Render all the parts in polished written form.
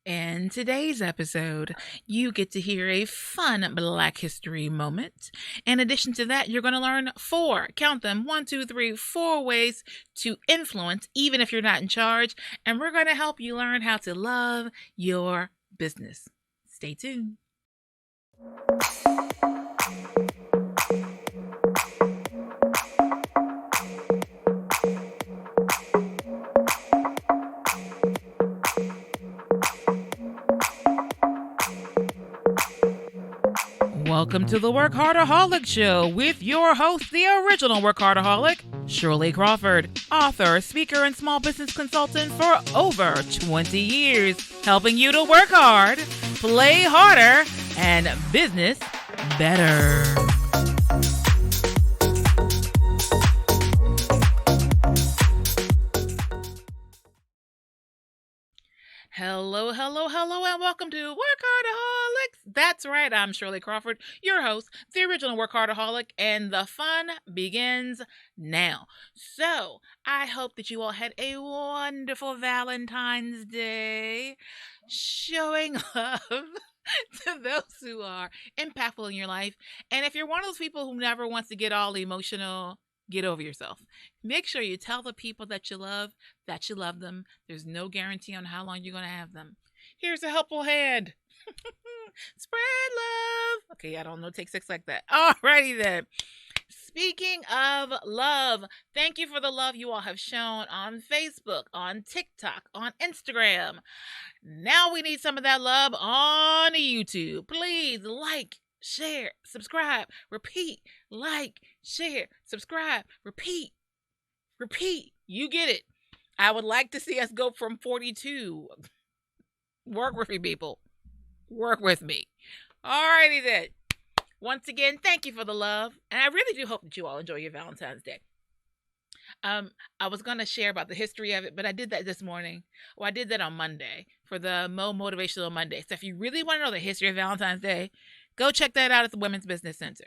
In today's episode, you get to hear a fun Black History moment. In addition to that, you're going to learn four, count them, 4 ways to influence, even if you're not in charge. And we're going to help you learn how to love your business. Stay tuned. Welcome to the WorkHARDAholic Show with your host, the original WorkHARDaholic, Shirley Crawford, author, speaker, and small business consultant for over 20 years, helping you to work hard, play harder, and business better. Hello, and welcome to WorkHARDaholics. That's right, I'm Shirley Crawford, your host, the original WorkHARDaholic, and the fun begins now. So, I hope that you all had a wonderful Valentine's Day, showing love to those who are impactful in your life. And if you're one of those people who never wants to get all emotional, get over yourself. Make sure you tell the people that you love them. There's no guarantee on how long you're going to have them. Here's a helpful hand. Spread love. Okay, I don't know. Take 6 like that. Alrighty then. Speaking of love, thank you for the love you all have shown on Facebook, on TikTok, on Instagram. Now we need some of that love on YouTube. Please like, share, subscribe, repeat, like, share, subscribe, repeat. You get it. I would like to see us go from 42. Work with me, people. Work with me. Alrighty then. Once again, thank you for the love. And I really do hope that you all enjoy your Valentine's Day. I was going to share about the history of it, but I did that this morning. Well, I did that on Monday for the Motivational Monday. So if you really want to know the history of Valentine's Day, go check that out at the Women's Business Center.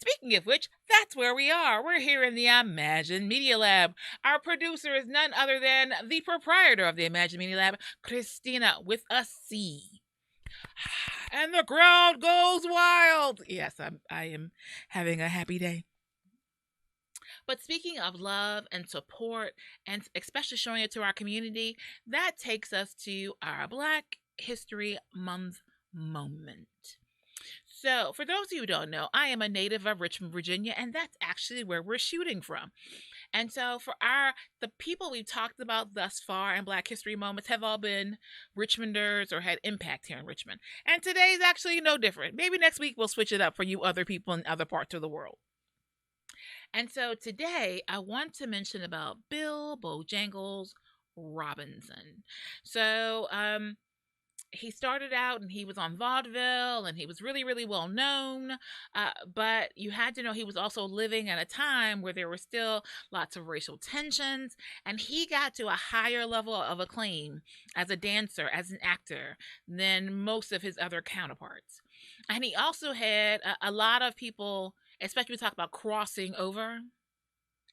Speaking of which, that's where we are. We're here in the Imagine Media Lab. Our producer is none other than the proprietor of the Imagine Media Lab, Christina, with a C. And the crowd goes wild. Yes, I am having a happy day. But speaking of love and support, and especially showing it to our community, that takes us to our Black History Month moment. So, for those of you who don't know, I am a native of Richmond, Virginia, and that's actually where we're shooting from. And so for the people we've talked about thus far in Black History Moments have all been Richmonders or had impact here in Richmond. And today's actually no different. Maybe next week we'll switch it up for you other people in other parts of the world. And so today I want to mention about Bill Bojangles Robinson. So, he started out and he was on vaudeville and he was really, really well known. But you had to know he was also living at a time where there were still lots of racial tensions. And he got to a higher level of acclaim as a dancer, as an actor, than most of his other counterparts. And he also had a lot of people, especially we talk about crossing over,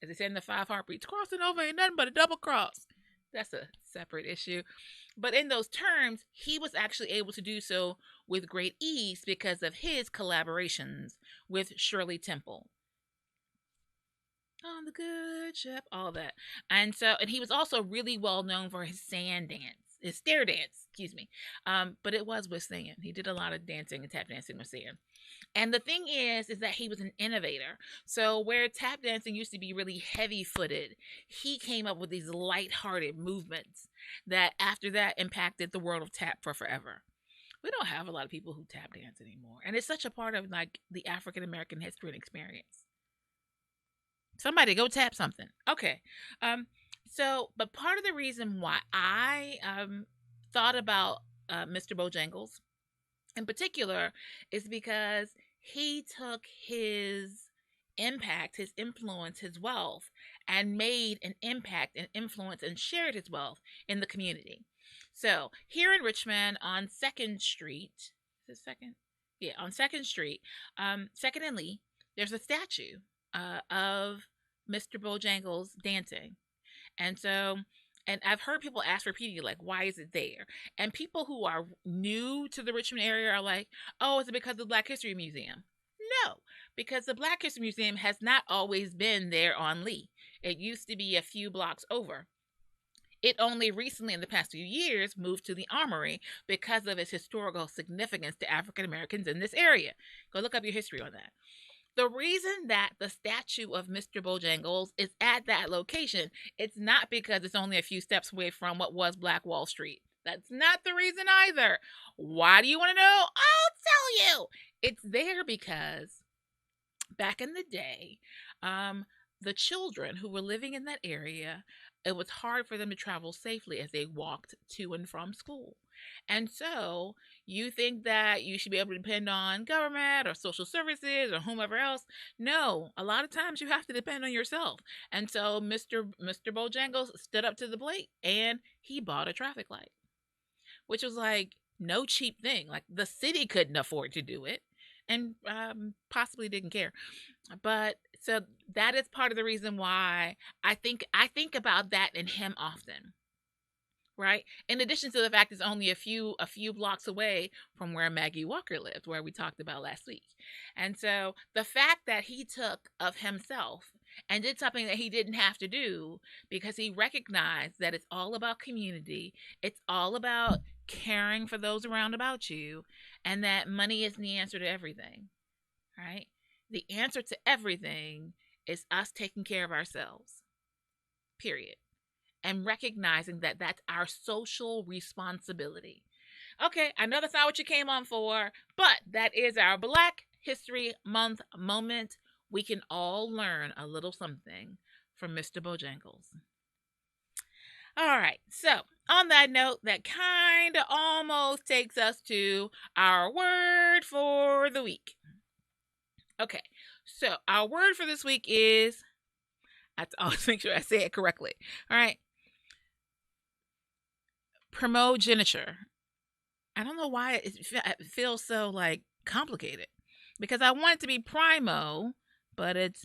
as they said in the 5 Heartbeats, crossing over ain't nothing but a double cross. That's a separate issue. But in those terms, he was actually able to do so with great ease because of his collaborations with Shirley Temple. On the good ship, all that. And he was also really well known for his his stair dance, but it was with sand. He did a lot of dancing and tap dancing with sand. And the thing is that he was an innovator. So where tap dancing used to be really heavy-footed, he came up with these light-hearted movements that after that impacted the world of tap for forever. We don't have a lot of people who tap dance anymore. And it's such a part of like the African American history and experience. Somebody go tap something. Okay. But part of the reason why I thought about Mr. Bojangles in particular is because he took his impact, his influence, his wealth, and made an impact and influence and shared his wealth in the community. So here in Richmond on 2nd Street, is it 2nd? Yeah, on 2nd Street, 2nd and Lee, there's a statue of Mr. Bojangles dancing. And so And I've heard people ask repeatedly, like, why is it there? And people who are new to the Richmond area are like, oh, is it because of the Black History Museum? No, because the Black History Museum has not always been there on Lee. It used to be a few blocks over. It only recently, in the past few years, moved to the Armory because of its historical significance to African Americans in this area. Go look up your history on that. The reason that the statue of Mr. Bojangles is at that location, it's not because it's only a few steps away from what was Black Wall Street. That's not the reason either. Why do you want to know? I'll tell you. It's there because back in the day, the children who were living in that area, it was hard for them to travel safely as they walked to and from school. And so you think that you should be able to depend on government or social services or whomever else. No, a lot of times you have to depend on yourself. And so Mr. Bojangles stood up to the plate and he bought a traffic light, which was like no cheap thing. Like the city couldn't afford to do it and possibly didn't care. But so that is part of the reason why I think about that in him often. Right? In addition to the fact it's only a few blocks away from where Maggie Walker lived, where we talked about last week. And so the fact that he took of himself and did something that he didn't have to do because he recognized that it's all about community, it's all about caring for those around about you, and that money isn't the answer to everything. Right? The answer to everything is us taking care of ourselves. Period. And recognizing that that's our social responsibility. Okay, I know that's not what you came on for, but that is our Black History Month moment. We can all learn a little something from Mr. Bojangles. All right, so on that note, that kind of almost takes us to our word for the week. Okay, so our word for this week is, I have to always make sure I say it correctly. All right. Primogeniture. I don't know why it feels so like complicated, because I want it to be primo, but it's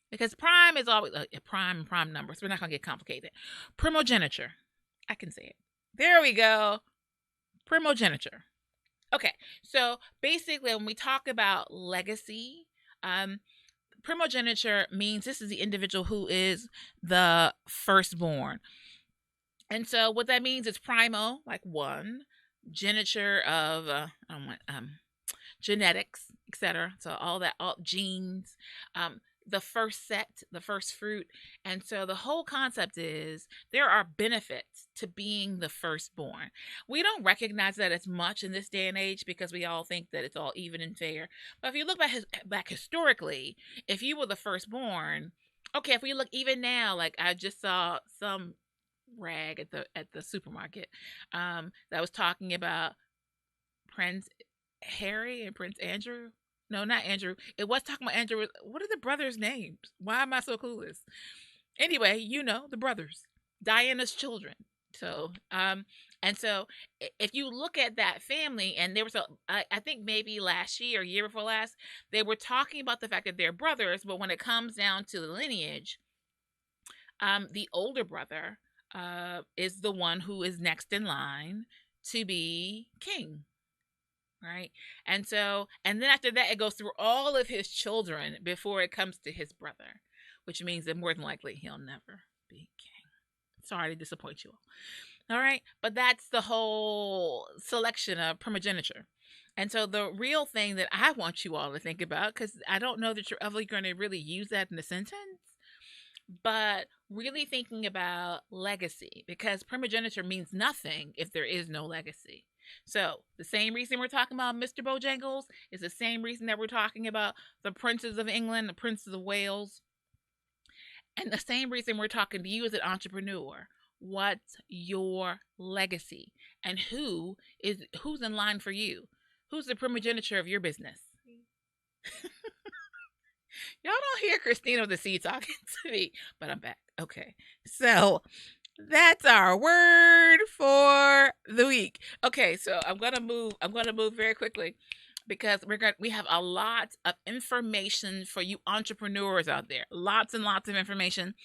because prime is always a prime number, so we're not gonna get complicated. Primogeniture. I can say it. There we go. Primogeniture. Okay, so basically when we talk about legacy, primogeniture means this is the individual who is the firstborn. And so what that means is primo, like one, geniture of genetics, etc. So all genes, the first set, the first fruit. And so the whole concept is there are benefits to being the firstborn. We don't recognize that as much in this day and age because we all think that it's all even and fair. But if you look back historically, if you were the firstborn, okay, if we look even now, like I just saw some rag at the supermarket that was talking about Prince Harry and Prince Andrew. No, not Andrew. It was talking about Andrew. What are the brothers' names? Why am I so clueless? Anyway, you know, the brothers, Diana's children. So and so if you look at that family, and there was I think maybe last year or year before last, they were talking about the fact that they're brothers, but when it comes down to the lineage, the older brother is the one who is next in line to be king, right? And so, and then after that, it goes through all of his children before it comes to his brother, which means that more than likely he'll never be king. Sorry to disappoint you all. All right, but that's the whole selection of primogeniture. And so the real thing that I want you all to think about, because I don't know that you're ever going to really use that in a sentence, but really thinking about legacy, because primogeniture means nothing if there is no legacy. So the same reason we're talking about Mr. Bojangles is the same reason that we're talking about the princes of England, the princes of Wales, and the same reason we're talking to you as an entrepreneur. What's your legacy, and who's in line for you? Who's the primogeniture of your business? Y'all don't hear Christina with the C talking to me, but I'm back. Okay, so that's our word for the week. Okay, so I'm gonna move very quickly because we have a lot of information for you entrepreneurs out there. Lots and lots of information.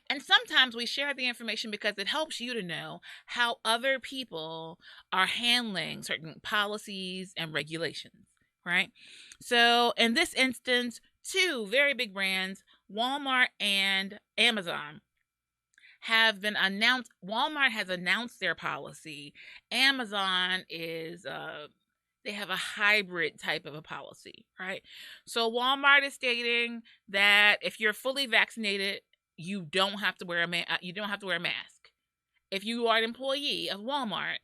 And sometimes we share the information because it helps you to know how other people are handling certain policies and regulations, right? So in this instance, two very big brands, Walmart and Amazon, have been announced. Walmart has announced their policy. Amazon is they have a hybrid type of a policy, right? So Walmart is stating that if you're fully vaccinated, you don't have to wear a mask. If you are an employee of Walmart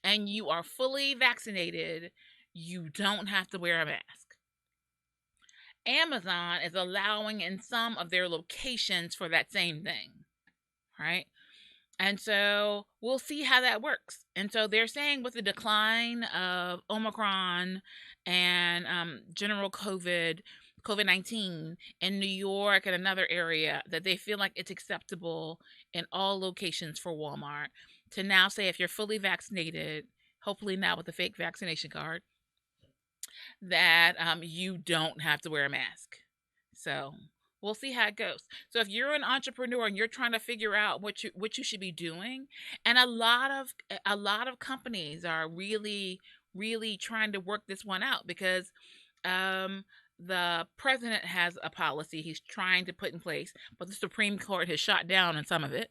and you are fully vaccinated, you don't have to wear a mask. Amazon is allowing in some of their locations for that same thing, right? And so we'll see how that works. And so they're saying with the decline of Omicron and general COVID-19 in New York and another area, that they feel like it's acceptable in all locations for Walmart to now say if you're fully vaccinated, hopefully now with the fake vaccination card, that you don't have to wear a mask. So we'll see how it goes. So if you're an entrepreneur and you're trying to figure out what you should be doing, and a lot of companies are really trying to work this one out, because the president has a policy he's trying to put in place, but the Supreme Court has shot down on some of it.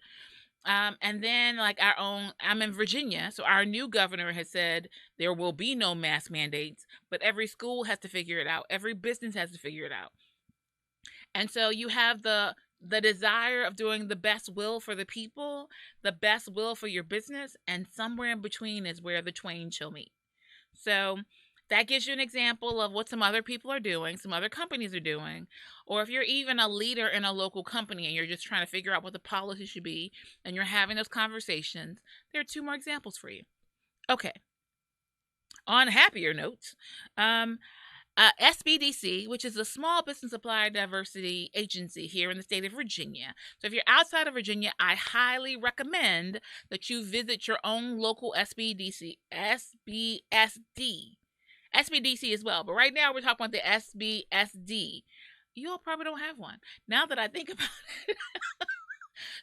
And then I'm in Virginia, so our new governor has said there will be no mask mandates, but every school has to figure it out. Every business has to figure it out. And so you have the desire of doing the best will for the people, the best will for your business, and somewhere in between is where the twain shall meet. So that gives you an example of what some other people are doing, some other companies are doing, or if you're even a leader in a local company and you're just trying to figure out what the policy should be and you're having those conversations, there are two more examples for you. Okay. On happier notes, SBDC, which is a Small Business Supplier Diversity Agency here in the state of Virginia. So if you're outside of Virginia, I highly recommend that you visit your own local SBDC as well. But right now we're talking about the SBSD. You all probably don't have one, now that I think about it.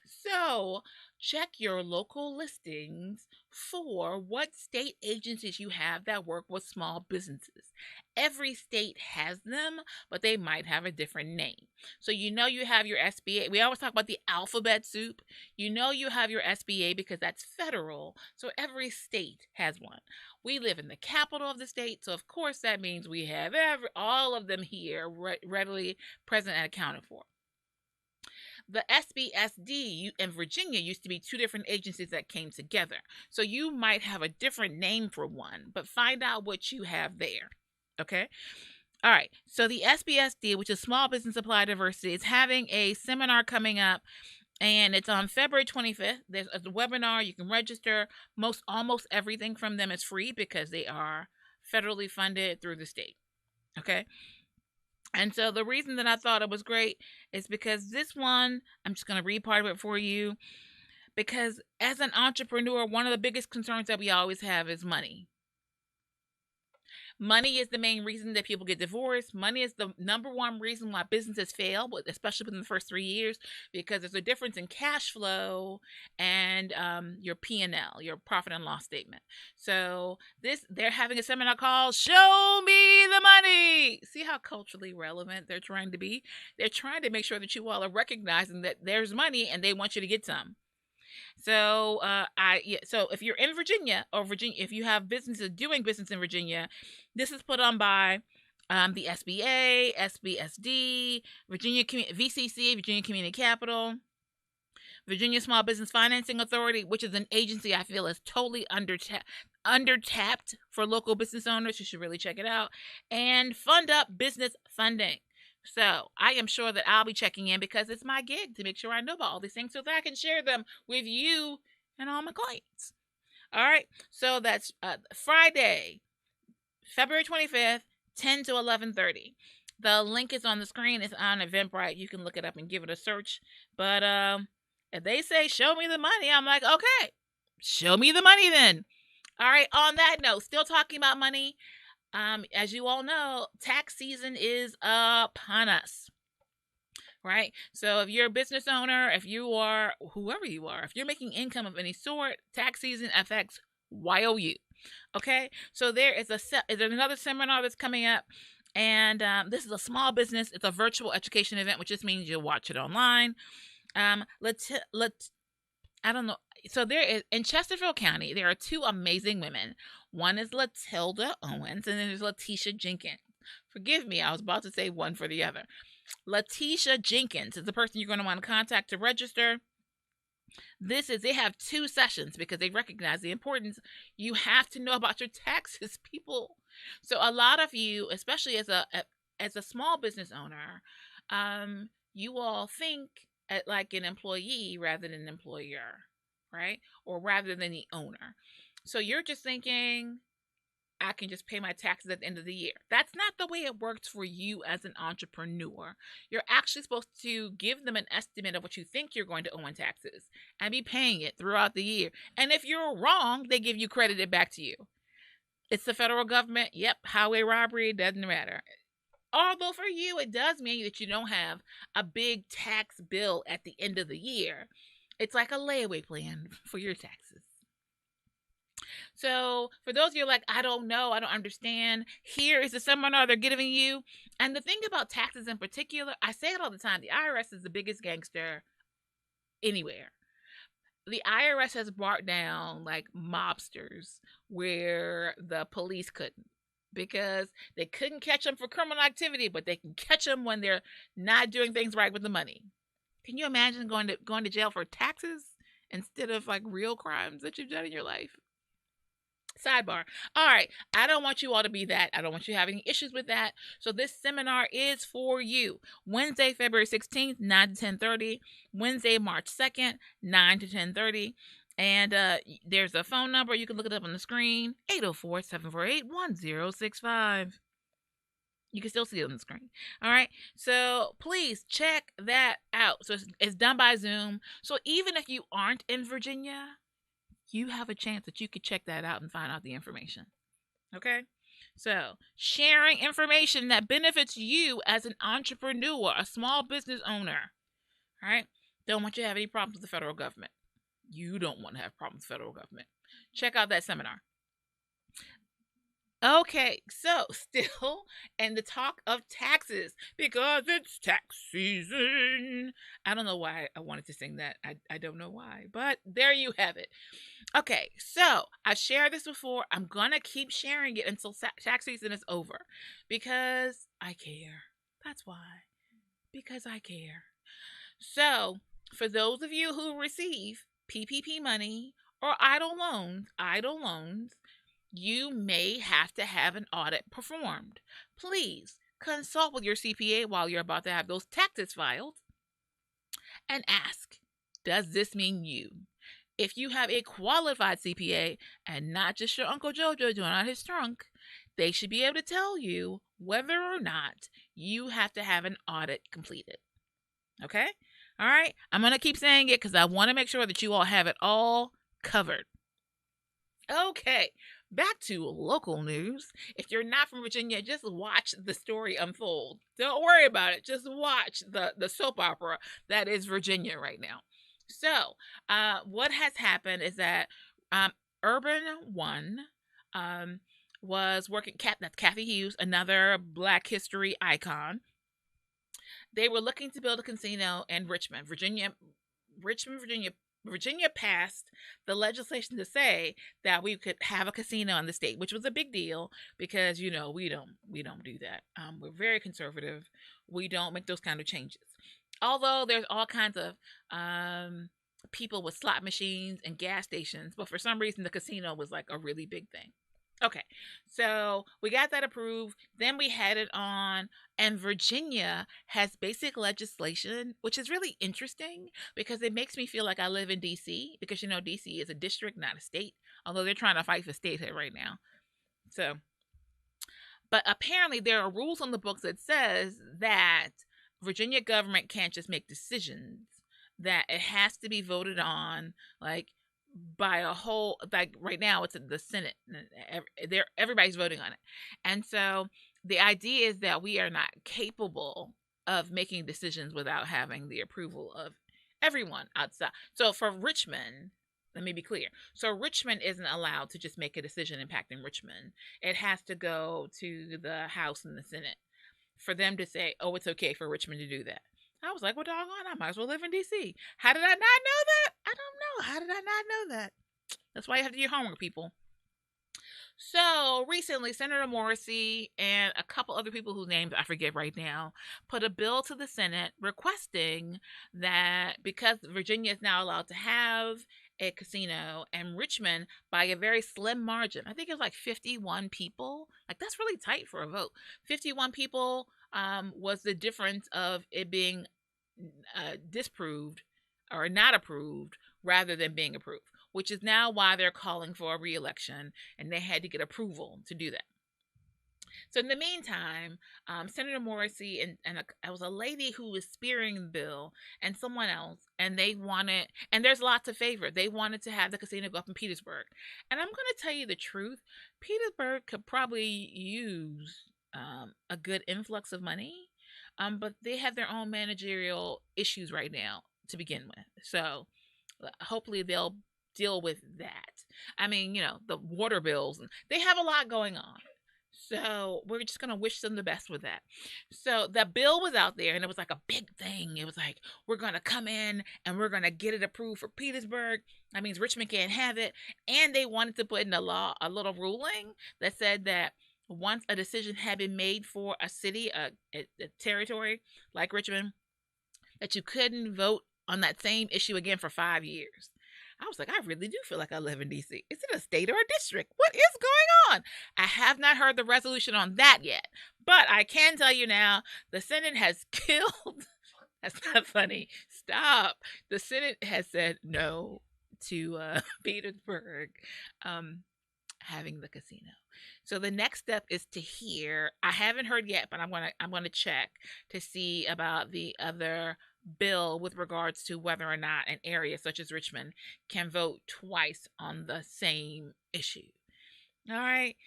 So check your local listings for what state agencies you have that work with small businesses. Every state has them, but they might have a different name. So you have your SBA. We always talk about the alphabet soup. You have your SBA because that's federal. So every state has one. We live in the capital of the state, so of course that means we have all of them here readily present and accounted for. The SBSD in Virginia used to be two different agencies that came together. So you might have a different name for one, but find out what you have there. Okay? All right. So the SBSD, which is Small Business Supply Diversity, is having a seminar coming up, and it's on February 25th. There's a webinar. You can register. Almost everything from them is free because they are federally funded through the state. Okay? And so the reason that I thought it was great is because this one, I'm just going to read part of it for you. Because as an entrepreneur, one of the biggest concerns that we always have is money. Money is the main reason that people get divorced. Money is the number one reason why businesses fail, especially within the first 3 years, because there's a difference in cash flow and your P&L, your profit and loss statement. So they're having a seminar called Show Me the Money. See how culturally relevant they're trying to be? They're trying to make sure that you all are recognizing that there's money and they want you to get some. So so if you're in Virginia, if you have businesses doing business in Virginia, this is put on by the SBA, SBSD, Virginia VCC, Virginia Community Capital, Virginia Small Business Financing Authority, which is an agency I feel is totally undertapped for local business owners. You should really check it out. And Fund Up Business Funding. So I am sure that I'll be checking in because it's my gig to make sure I know about all these things so that I can share them with you and all my clients. All right. So that's Friday, February 25th, 10 to 11:30. The link is on the screen. It's on Eventbrite. You can look it up and give it a search. But if they say, show me the money, I'm like, okay, show me the money then. All right. On that note, still talking about money. As you all know, tax season is upon us, right? So if you're a business owner, if you are whoever you are, if you're making income of any sort, tax season affects YOU. Okay, so there's another seminar that's coming up, and this is a small business. It's a virtual education event, which just means you'll watch it online. I don't know. So there is in Chesterfield County, there are two amazing women. One is Latilda Owens, and then there's Letitia Jenkins. Forgive me, I was about to say one for the other. Letitia Jenkins is the person you're going to want to contact to register. They have 2 sessions because they recognize the importance. You have to know about your taxes, people. So a lot of you, especially as a small business owner, you all think like an employee rather than an employer, right? Or rather than the owner. So you're just thinking, I can just pay my taxes at the end of the year. That's not the way it works for you as an entrepreneur. You're actually supposed to give them an estimate of what you think you're going to owe in taxes and be paying it throughout the year. And if you're wrong, they give you credited back to you. It's the federal government. Yep, highway robbery, doesn't matter. Although for you, it does mean that you don't have a big tax bill at the end of the year. It's like a layaway plan for your taxes. So for those of you like, I don't know, I don't understand, here is the seminar they're giving you. And the thing about taxes in particular, I say it all the time, the IRS is the biggest gangster anywhere. The IRS has brought down like mobsters where the police couldn't, because they couldn't catch them for criminal activity, but they can catch them when they're not doing things right with the money. Can you imagine going to jail for taxes instead of like real crimes that you've done in your life? Sidebar. All right. I don't want you all to be that. I don't want you to have any issues with that. So this seminar is for you. Wednesday, February 16th, 9 to 10:30. Wednesday, March 2nd, 9 to 10:30. And there's a phone number. You can look it up on the screen. 804-748-1065. You can still see it on the screen. All right. So please check that out. So it's done by Zoom. So even if you aren't in Virginia, you have a chance that you could check that out and find out the information. Okay? So, sharing information that benefits you as an entrepreneur, a small business owner. All right? Don't want you to have any problems with the federal government. You don't want to have problems with the federal government. Check out that seminar. Okay, so still in the talk of taxes, because it's tax season. I don't know why I wanted to sing that. I don't know why, but there you have it. Okay, so I've shared this before. I'm going to keep sharing it until tax season is over because I care. That's why. Because I care. So, for those of you who receive PPP money or idle loans, you may have to have an audit performed. Please consult with your CPA while you're about to have those taxes filed and ask, does this mean you? If you have a qualified CPA and not just your Uncle Jojo doing out his trunk, they should be able to tell you whether or not you have to have an audit completed. Okay? All right? I'm going to keep saying it because I want to make sure that you all have it all covered. Okay, back to local news. If you're not from Virginia, just watch the story unfold. Don't worry about it. Just watch the soap opera that is Virginia right now. So, what has happened is that Urban One was working. That's Kathy Hughes, another Black history icon. They were looking to build a casino in Richmond, Virginia. Virginia passed the legislation to say that we could have a casino in the state, which was a big deal because we don't do that. We're very conservative. We don't make those kind of changes. Although there's all kinds of people with slot machines and gas stations, but for some reason the casino was like a really big thing. Okay, so we got that approved. Then we had it on, and Virginia has basic legislation, which is really interesting because it makes me feel like I live in D.C. because D.C. is a district, not a state, although they're trying to fight for statehood right now. So, but apparently there are rules on the books that says that Virginia government can't just make decisions, that it has to be voted on, like by a whole, like right now it's in the Senate. Everybody's voting on it. And so the idea is that we are not capable of making decisions without having the approval of everyone outside. So for Richmond, let me be clear. So Richmond isn't allowed to just make a decision impacting Richmond. It has to go to the House and the Senate for them to say, oh, it's okay for Richmond to do that. I was like, well, doggone, I might as well live in D.C. How did I not know that? I don't know. How did I not know that? That's why you have to do your homework, people. So recently, Senator Morrissey and a couple other people whose names I forget right now put a bill to the Senate requesting that because Virginia is now allowed to have a casino and Richmond by a very slim margin, I think it was like 51 people. Like, that's really tight for a vote. 51 people was the difference of it being disproved or not approved rather than being approved, which is now why they're calling for a re-election, and they had to get approval to do that. So in the meantime, Senator Morrissey and it was a lady who was spearing the bill and someone else, and they wanted, and there's lots of favor. They wanted to have the casino go up in Petersburg. And I'm going to tell you the truth. Petersburg could probably use a good influx of money, but they have their own managerial issues right now to begin with. So hopefully they'll deal with that. I mean, the water bills, they have a lot going on. So we're just going to wish them the best with that. So the bill was out there and it was like a big thing. It was like, we're going to come in and we're going to get it approved for Petersburg. That means Richmond can't have it. And they wanted to put in the law a little ruling that said that once a decision had been made for a city, a territory like Richmond, that you couldn't vote on that same issue again for 5 years. I was like, I really do feel like I live in D.C. Is it a state or a district? What is going on? I have not heard the resolution on that yet. But I can tell you now, the Senate has killed. That's not funny. Stop. The Senate has said no to Petersburg having the casino. So the next step is to hear. I haven't heard yet, but I'm gonna check to see about the other bill with regards to whether or not an area such as Richmond can vote twice on the same issue. All right.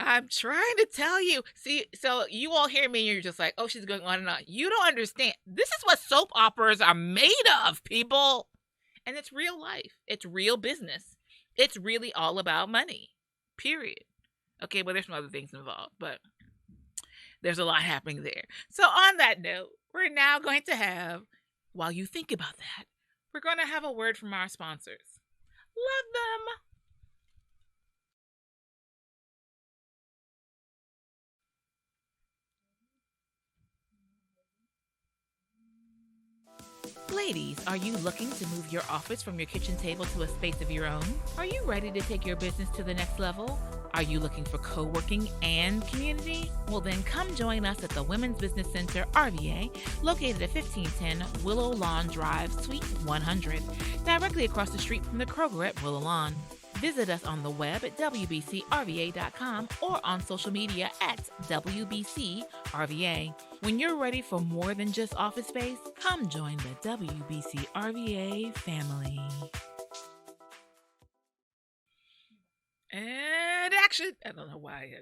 I'm trying to tell you. See, so you all hear me and you're just like, oh, she's going on and on. You don't understand. This is what soap operas are made of, people. And it's real life. It's real business. It's really all about money, period. Okay, well, there's some other things involved, but there's a lot happening there. So on that note, we're now going to have, while you think about that, we're going to have a word from our sponsors. Love them. Ladies, are you looking to move your office from your kitchen table to a space of your own? Are you ready to take your business to the next level? Are you looking for co-working and community? Well, then come join us at the Women's Business Center, RVA, located at 1510 Willow Lawn Drive, Suite 100, directly across the street from the Kroger at Willow Lawn. Visit us on the web at wbcrva.com or on social media at WBCRVA. When you're ready for more than just office space, come join the WBCRVA family. And action. I don't know why.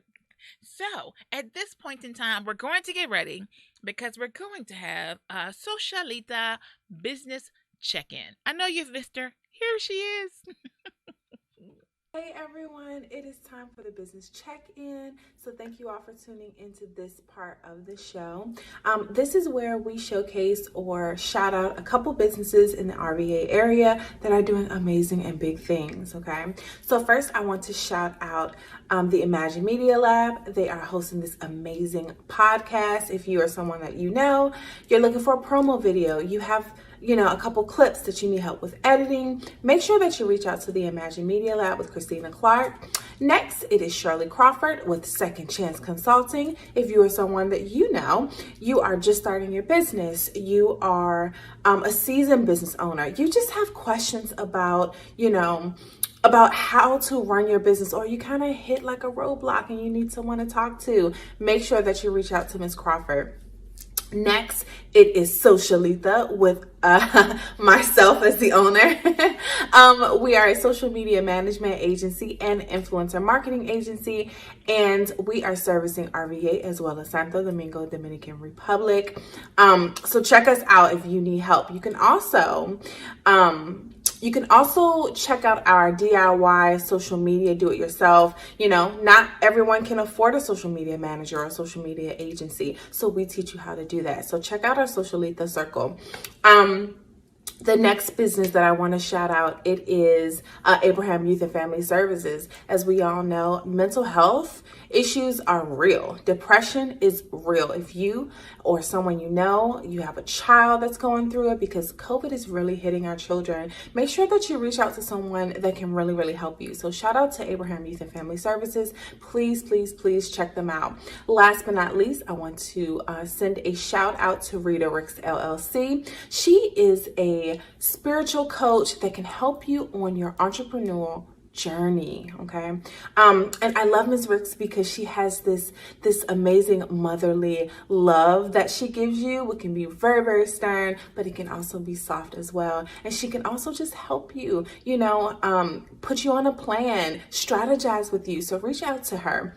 So, at this point in time, we're going to get ready because we're going to have a Socialita business check-in. I know you've missed her. Here she is. Hey everyone, it is time for the business check-in. So thank you all for tuning into this part of the show. This is where we showcase or shout out a couple businesses in the RVA area that are doing amazing and big things, okay? So first I want to shout out the Imagine Media Lab. They are hosting this amazing podcast. If you are someone that you're looking for a promo video, you have a couple clips that you need help with editing, make sure that you reach out to the Imagine Media Lab with Christina Clark. Next, it is Shirley Crawford with Second Chance Consulting. If you are someone that you are just starting your business, you are a seasoned business owner, you just have questions about how to run your business, or you kind of hit like a roadblock and you need someone to talk to, make sure that you reach out to Ms. Crawford. Next, it is Socialitha with myself as the owner. We are a social media management agency and influencer marketing agency, and we are servicing RVA as well as Santo Domingo, Dominican Republic. So check us out if you need help. You can also check out our DIY social media do-it-yourself. Not everyone can afford a social media manager or a social media agency, so we teach you how to do that. So check out our Socialita Circle. The next business that I want to shout out, it is Abraham Youth and Family Services. As we all know, mental health issues are real. Depression is real. If you or someone you have a child that's going through it, because COVID is really hitting our children, make sure that you reach out to someone that can really, really help you. So shout out to Abraham Youth and Family Services. Please, please, please check them out. Last but not least, I want to send a shout out to Rita Ricks LLC. She is a spiritual coach that can help you on your entrepreneurial journey. Okay. And I love Ms. Ricks because she has this amazing motherly love that she gives you. It can be very, very stern, but it can also be soft as well. And she can also just help you, put you on a plan, strategize with you. So reach out to her.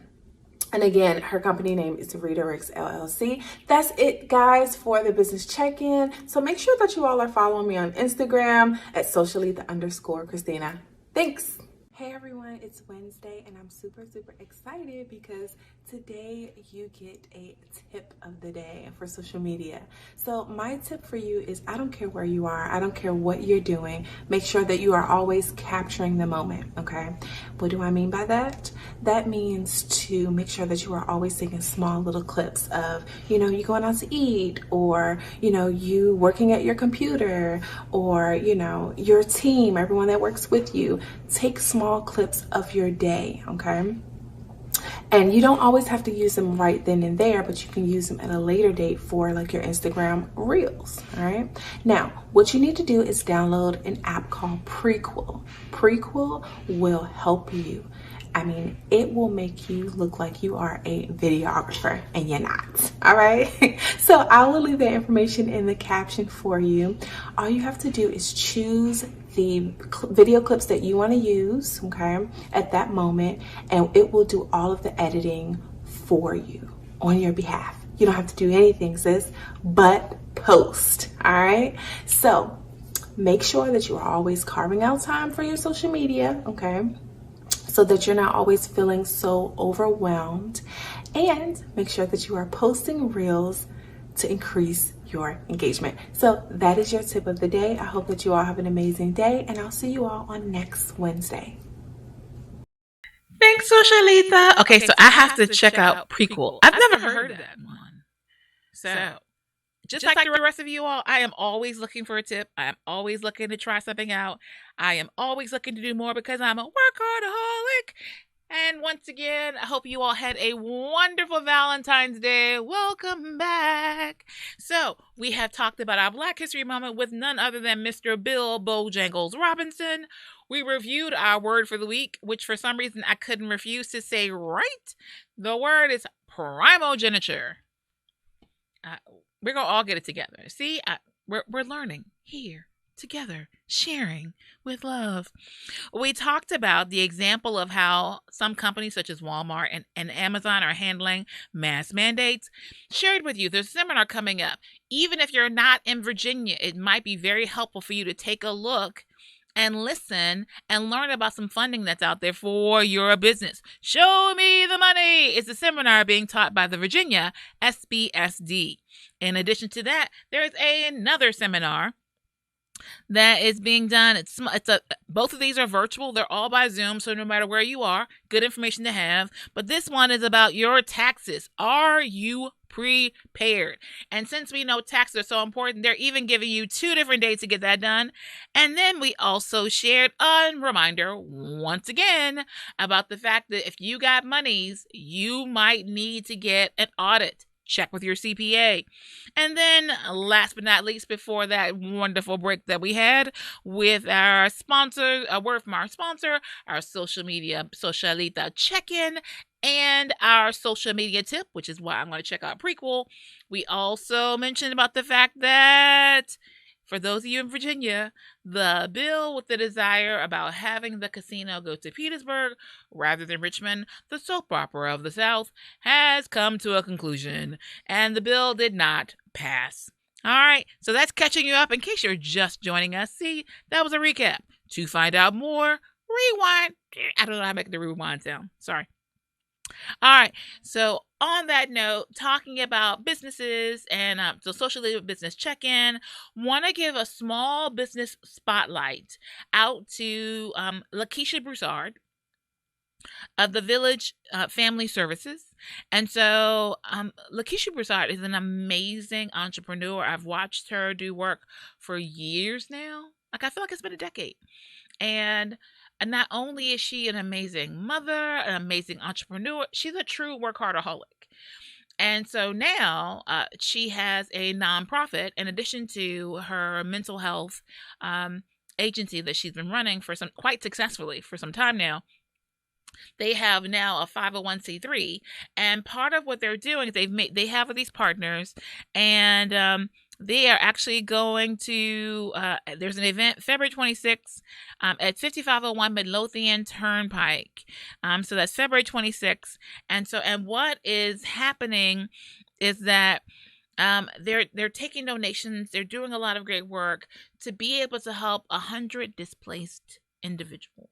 And again, her company name is Rita Ricks LLC. That's it, guys, for the business check-in. So make sure that you all are following me on Instagram at socially_Christina. Thanks. Hey everyone, it's Wednesday and I'm super, super excited because today you get a tip of the day for social media. So my tip for you is, I don't care where you are, I don't care what you're doing, make sure that you are always capturing the moment, okay? What do I mean by that? That means to make sure that you are always taking small little clips of, you going out to eat, or, you working at your computer, or, your team, everyone that works with you. Take small clips of your day, okay? And you don't always have to use them right then and there, but you can use them at a later date for like your Instagram Reels, all right? Now, what you need to do is download an app called Prequel. Prequel will help you. I mean, it will make you look like you are a videographer and you're not, all right? So I will leave that information in the caption for you. All you have to do is choose the video clips that you want to use, okay, at that moment, and it will do all of the editing for you on your behalf. You don't have to do anything, sis, but post, all right? So make sure that you are always carving out time for your social media, okay, so that you're not always feeling so overwhelmed, and make sure that you are posting reels to increase your engagement. So that is your tip of the day. I hope that you all have an amazing day, and I'll see you all on next Wednesday. Thanks, Socialita. Okay, so I have to check out Prequel. I've never heard of that one. So just like the rest of you all, I am always looking for a tip. I am always looking to try something out. I am always looking to do more because I'm a workaholic. And once again, I hope you all had a wonderful Valentine's Day. Welcome back. So we have talked about our Black History Moment with none other than Mr. Bill Bojangles Robinson. We reviewed our word for the week, which for some reason I couldn't refuse to say right. The word is primogeniture. We're going to all get it together. See, we're learning here together, sharing with love. We talked about the example of how some companies such as Walmart and Amazon are handling mask mandates. Shared with you, there's a seminar coming up. Even if you're not in Virginia, it might be very helpful for you to take a look and listen and learn about some funding that's out there for your business. Show me the money is a seminar being taught by the Virginia SBSD. In addition to that, there's another seminar that is being done. Both of these are virtual. They're all by Zoom, so no matter where you are, good information to have. But this one is about your taxes. Are you prepared? And since we know taxes are so important, they're even giving you 2 different dates to get that done. And then we also shared a reminder, once again, about the fact that if you got monies, you might need to get an audit. check with your CPA. And then last but not least, before that wonderful break that we had with our sponsor, a word from our sponsor, our social media socialita check-in, and our social media tip, which is why I'm going to check out Prequel. We also mentioned about the fact that for those of you in Virginia, the bill with the desire about having the casino go to Petersburg rather than Richmond, the soap opera of the South, has come to a conclusion, and the bill did not pass. All right, so that's catching you up in case you're just joining us. See, that was a recap. To find out more, rewind. I don't know how to make the rewind sound. Sorry. All right. So on that note, talking about businesses and so socially business check-in, want to give a small business spotlight out to Lakesha Broussard of the Village Family Services. And so Lakesha Broussard is an amazing entrepreneur. I've watched her do work for years now. Like I feel like it's been a decade. And not only is she an amazing mother, an amazing entrepreneur, she's a true workaholic. And so now she has a nonprofit in addition to her mental health agency that she's been running for quite successfully for some time now. They have now a 501c3, and part of what they're doing is they have these partners, and they are actually going to there's an event February 26th at 5501 Midlothian Turnpike. So that's February 26th. And what is happening is that they're taking donations. They're doing a lot of great work to be able to help 100 displaced individuals.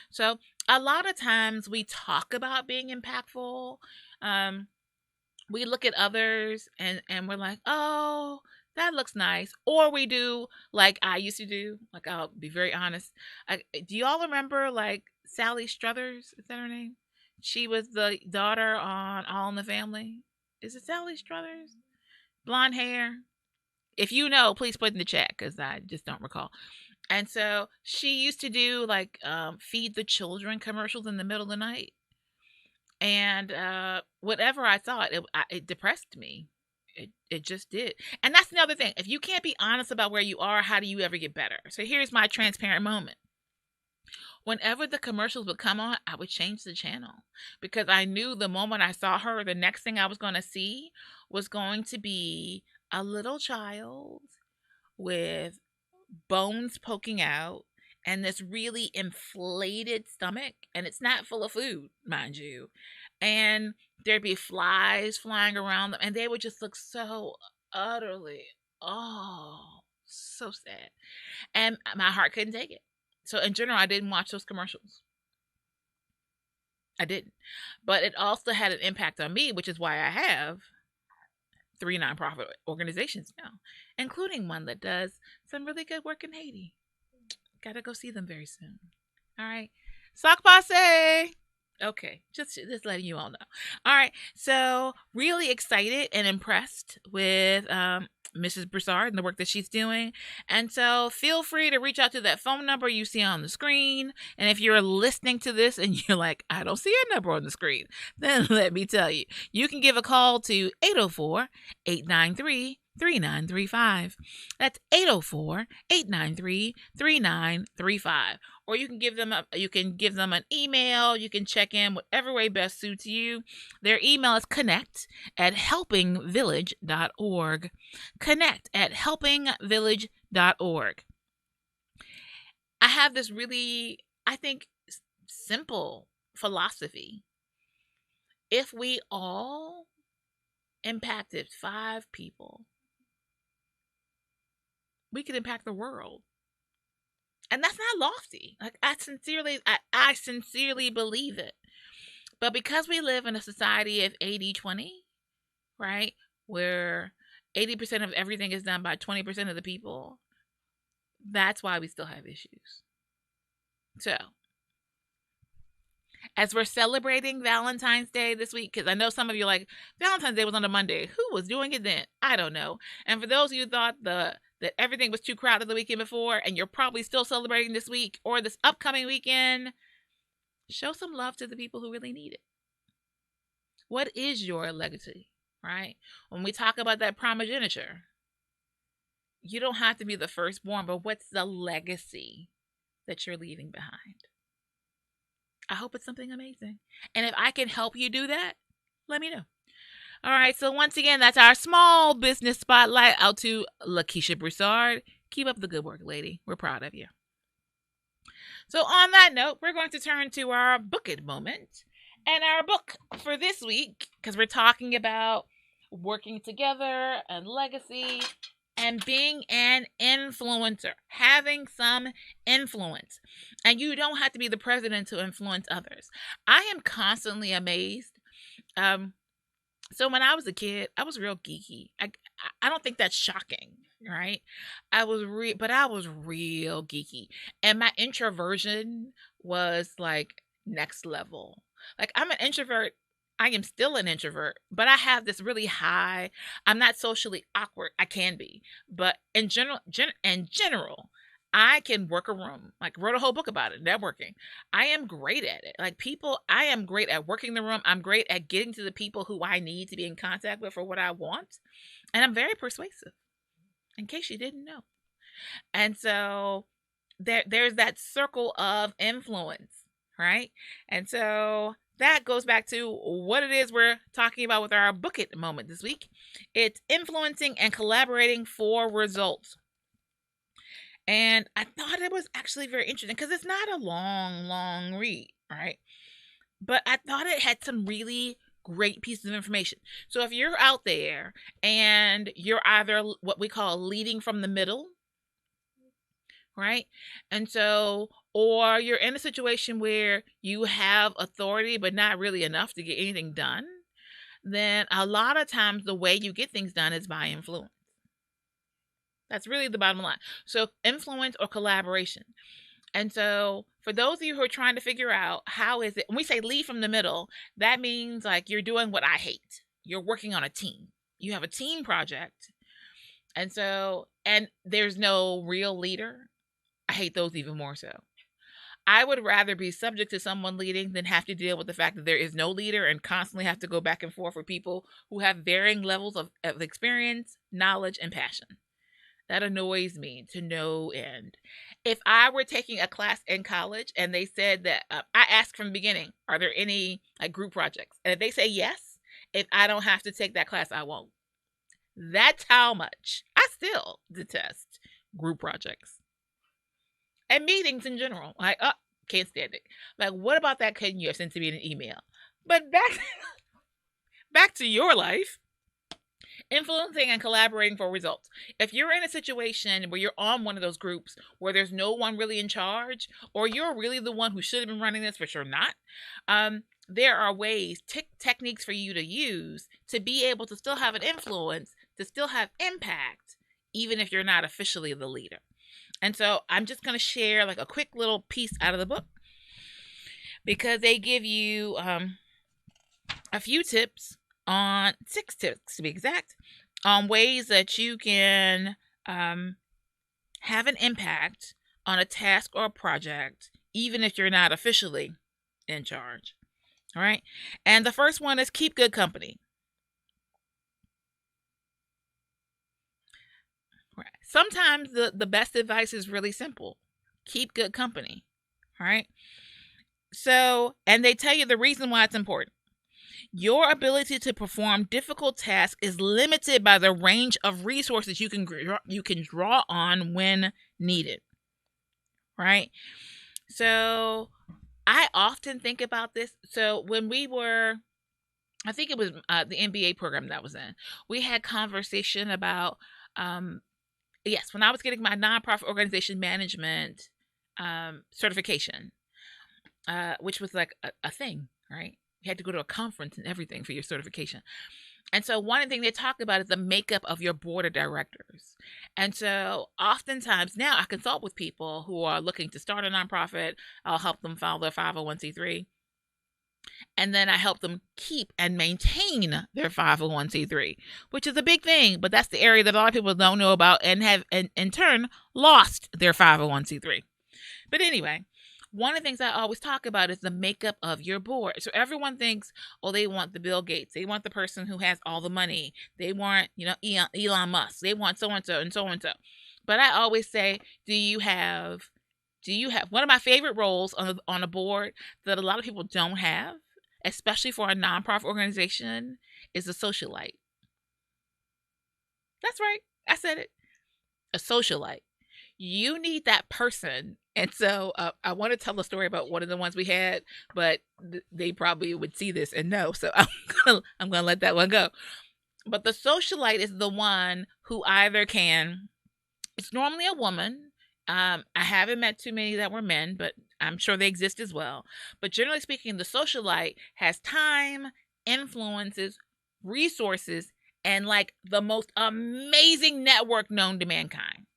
So a lot of times we talk about being impactful. We look at others and we're like, oh, that looks nice. Or we do like I used to do. Like, I'll be very honest. Do you all remember like Sally Struthers? Is that her name? She was the daughter on All in the Family. Is it Sally Struthers? Blonde hair. If you know, please put in the chat because I just don't recall. And so she used to do like feed the children commercials in the middle of the night. And whatever I thought, it depressed me. It just did. And that's another thing. If you can't be honest about where you are, how do you ever get better? So here's my transparent moment. Whenever the commercials would come on, I would change the channel because I knew the moment I saw her, the next thing I was going to see was going to be a little child with bones poking out and this really inflated stomach, and it's not full of food, mind you, and there'd be flies flying around them, and they would just look so utterly so sad, and my heart couldn't take it. So in general, I didn't watch those commercials. I didn't. But it also had an impact on me, which is why I have 3 nonprofit organizations now, including one that does some really good work in Haiti. Gotta go see them very soon. All right. Sock passe. Okay. Just letting you all know. All right. So really excited and impressed with Mrs. Broussard and the work that she's doing. And so feel free to reach out to that phone number you see on the screen. And if you're listening to this and you're like, I don't see a number on the screen, then let me tell you, you can give a call to 804-893-3935. That's 804-893-3935. Or you can give them an email. You can check in whatever way best suits you. Their email is connect@helpingvillage.org. Connect@helpingvillage.org. I have this really, I think, simple philosophy. If we all impacted 5 people, we could impact the world. And that's not lofty. Like I sincerely believe it. But because we live in a society of 80-20, right? Where 80% of everything is done by 20% of the people, that's why we still have issues. So, as we're celebrating Valentine's Day this week, because I know some of you are like, Valentine's Day was on a Monday. Who was doing it then? I don't know. And for those of you who thought that everything was too crowded the weekend before, and you're probably still celebrating this week or this upcoming weekend, show some love to the people who really need it. What is your legacy? right? When we talk about that primogeniture, you don't have to be the firstborn, but what's the legacy that you're leaving behind? I hope it's something amazing. And if I can help you do that, let me know. All right, so once again, that's our small business spotlight out to Lakesha Broussard. Keep up the good work, lady. We're proud of you. So on that note, we're going to turn to our book it moment. And our book for this week, because we're talking about working together and legacy and being an influencer, having some influence. And you don't have to be the president to influence others. I am constantly amazed. So when I was a kid, I was real geeky. I don't think that's shocking, right? But I was real geeky, and my introversion was like next level. Like I'm an introvert. I am still an introvert, but I have this really high. I'm not socially awkward. I can be, but in general, I can work a room. Like wrote a whole book about it, networking. I am great at it. Like people, I am great at working the room. I'm great at getting to the people who I need to be in contact with for what I want. And I'm very persuasive, in case you didn't know. And so there's that circle of influence, right? And so that goes back to what it is we're talking about with our book it moment this week. It's influencing and collaborating for results. And I thought it was actually very interesting because it's not a long read, right? But I thought it had some really great pieces of information. So if you're out there and you're either what we call leading from the middle, right? And so, or you're in a situation where you have authority, but not really enough to get anything done, then a lot of times the way you get things done is by influence. That's really the bottom line. So influence or collaboration. And so for those of you who are trying to figure out how is it, when we say lead from the middle, that means like you're doing what I hate. You're working on a team. You have a team project. And so, and there's no real leader. I hate those even more so. I would rather be subject to someone leading than have to deal with the fact that there is no leader and constantly have to go back and forth with people who have varying levels of experience, knowledge, and passion. That annoys me to no end. If I were taking a class in college and they said that, I asked from the beginning, are there any like group projects? And if they say yes, if I don't have to take that class, I won't. That's how much I still detest group projects and meetings in general. Like, can't stand it. Like, what about that couldn't you have sent to me in an email? But back to your life. Influencing and collaborating for results. If you're in a situation where you're on one of those groups where there's no one really in charge, or you're really the one who should have been running this, but you're not, there are ways, techniques for you to use to be able to still have an influence, to still have impact, even if you're not officially the leader. And so I'm just going to share like a quick little piece out of the book because they give you a few tips on 6 tips to be exact on ways that you can have an impact on a task or a project, even if you're not officially in charge. All right. And the first one is keep good company. Right. Sometimes the best advice is really simple. Keep good company. All right. So, and they tell you the reason why it's important. Your ability to perform difficult tasks is limited by the range of resources you can draw on when needed. Right? So I often think about this. So when we were, I think it was the MBA program that I was in, we had conversation about, yes, when I was getting my nonprofit organization management certification, which was like a thing, right? You had to go to a conference and everything for your certification. And so one thing they talk about is the makeup of your board of directors. And so oftentimes now I consult with people who are looking to start a nonprofit. I'll help them file their 501c3. And then I help them keep and maintain their 501c3, which is a big thing. But that's the area that a lot of people don't know about and have in turn lost their 501c3. But anyway, One of the things I always talk about is the makeup of your board. So everyone thinks, oh, they want the Bill Gates. They want the person who has all the money. They want, Elon Musk. They want so and so and so and so. But I always say, do you have one of my favorite roles on a board that a lot of people don't have, especially for a nonprofit organization, is a socialite. That's right. I said it. A socialite. You need that person. And so I want to tell a story about one of the ones we had, but they probably would see this and know. So I'm gonna let that one go. But the socialite is the one who either can. It's normally a woman. I haven't met too many that were men, but I'm sure they exist as well. But generally speaking, the socialite has time, influences, resources, and like the most amazing network known to mankind.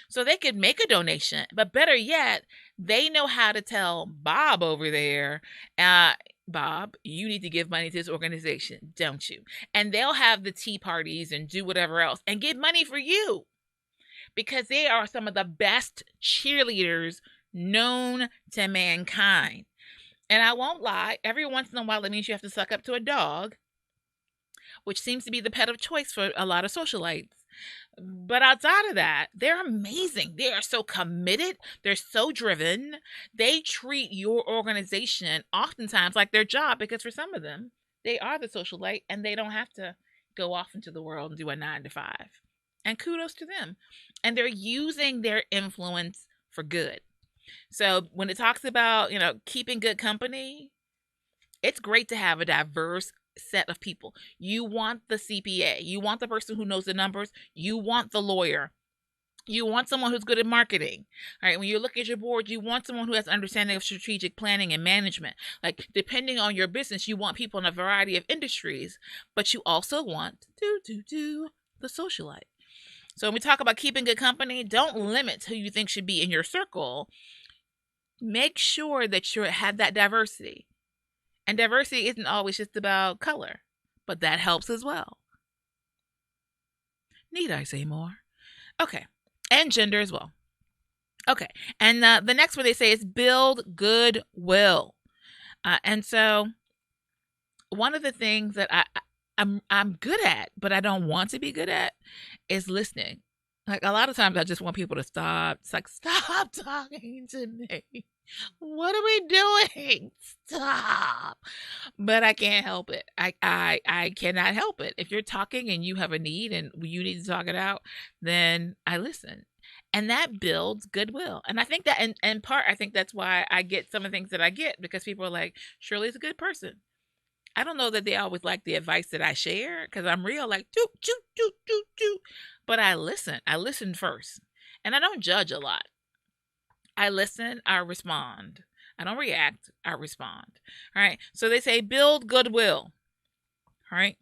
So they could make a donation, but better yet, they know how to tell Bob over there, Bob, you need to give money to this organization, don't you? And they'll have the tea parties and do whatever else and get money for you because they are some of the best cheerleaders known to mankind. And I won't lie, every once in a while, it means you have to suck up to a dog, which seems to be the pet of choice for a lot of socialites. But outside of that, they're amazing. They are so committed. They're so driven. They treat your organization oftentimes like their job because for some of them, they are the socialite and they don't have to go off into the world and do a 9-to-5. And kudos to them. And they're using their influence for good. So when it talks about, keeping good company, it's great to have a diverse set of people. You want the CPA, you want the person who knows the numbers, you want the lawyer, you want someone who's good at marketing. All right, when you look at your board, you want someone who has understanding of strategic planning and management. Like depending on your business, you want people in a variety of industries, but you also want the socialite. So when we talk about keeping good company, don't limit who you think should be in your circle. Make sure that you have that diversity. And diversity isn't always just about color, but that helps as well. Need I say more? Okay. And gender as well. Okay. And the next one they say is build goodwill. And so one of the things that I'm good at, but I don't want to be good at, is listening. Like a lot of times I just want people to stop. It's like, stop talking to me. What are we doing? Stop. But I can't help it. I cannot help it. If you're talking and you have a need and you need to talk it out, then I listen. And that builds goodwill. And I think that in part, I think that's why I get some of the things that I get, because people are like, Shirley's a good person. I don't know that they always like the advice that I share because I'm real like, do. But I listen. I listen first. And I don't judge a lot. I listen, I respond. I don't react, I respond. All right. So they say build goodwill. All right.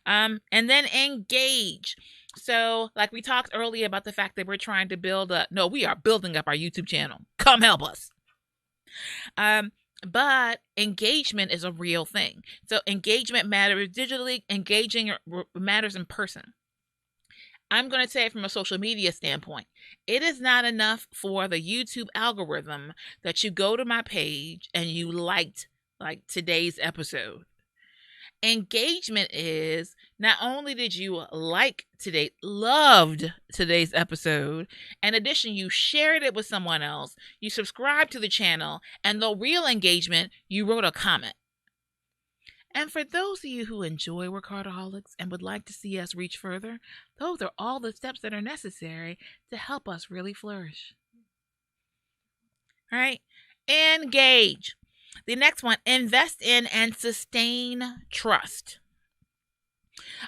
And then engage. So like we talked earlier about the fact that we're trying to we are building up our YouTube channel. Come help us. But engagement is a real thing. So engagement matters digitally, engaging matters in person. I'm going to say it from a social media standpoint. It is not enough for the YouTube algorithm that you go to my page and you liked like today's episode. Engagement is not only did you loved today's episode, in addition, you shared it with someone else, you subscribed to the channel, and the real engagement, you wrote a comment. And for those of you who enjoy WorkHARDaholics and would like to see us reach further, those are all the steps that are necessary to help us really flourish. All right? Engage. The next one, invest in and sustain trust.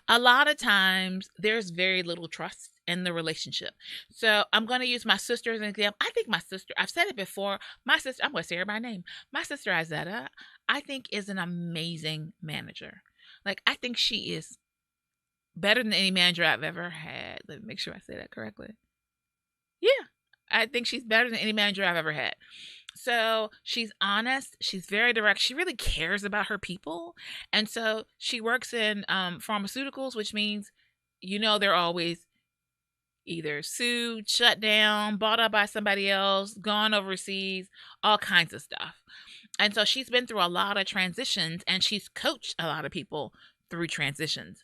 A lot of times, there's very little trust in the relationship. So I'm going to use my sister as an example. I think my sister, I've said it before, my sister, I'm going to say her by name. My sister, Izetta, I think is an amazing manager. Like, I think she is better than any manager I've ever had. Let me make sure I say that correctly. Yeah, I think she's better than any manager I've ever had. So she's honest. She's very direct. She really cares about her people. And so she works in pharmaceuticals, which means, they're always either sued, shut down, bought up by somebody else, gone overseas, all kinds of stuff. And so she's been through a lot of transitions, and she's coached a lot of people through transitions.